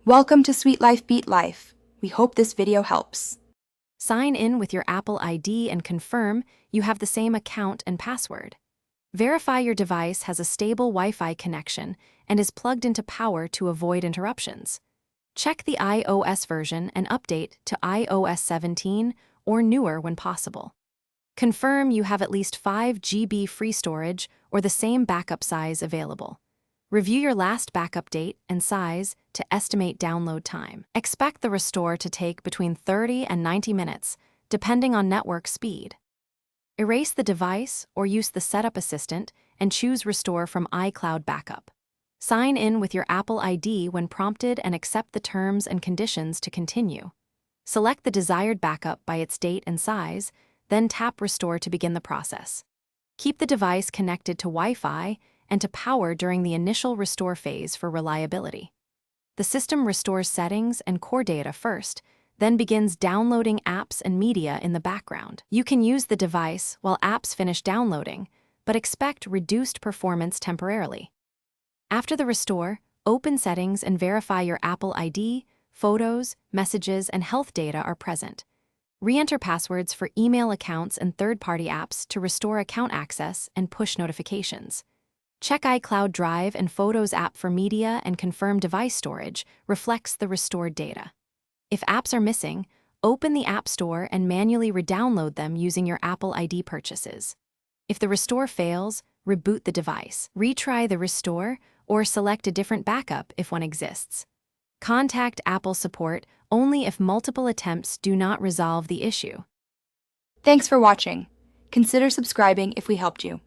Welcome to Sweet Life Beat Life. We hope this video helps. Sign in with your Apple ID and confirm you have the same account and password. Verify your device has a stable Wi-Fi connection and is plugged into power to avoid interruptions. Check the iOS version and update to iOS 17 or newer when possible. Confirm you have at least 5 GB free storage or the same backup size available. Review your last backup date and size to estimate download time. Expect the restore to take between 30 and 90 minutes, depending on network speed. Erase the device or use the Setup Assistant and choose Restore from Icloud Backup. Sign in with your Apple ID when prompted and accept the terms and conditions to continue. Select the desired backup by its date and size, then tap Restore to begin the process. Keep the device connected to Wi-Fi and to power during the initial restore phase for reliability. The system restores settings and core data first, then begins downloading apps and media in the background. You can use the device while apps finish downloading, but expect reduced performance temporarily. After the restore, open settings and verify your Apple ID, photos, messages, and health data are present. Re-enter passwords for email accounts and third-party apps to restore account access and push notifications. Check iCloud Drive and Photos app for media and confirm device storage reflects the restored data. If apps are missing, open the App Store and manually re-download them using your Apple ID purchases. If the restore fails, reboot the device. Retry the restore or select a different backup if one exists. Contact Apple support only if multiple attempts do not resolve the issue. Thanks for watching. Consider subscribing if we helped you.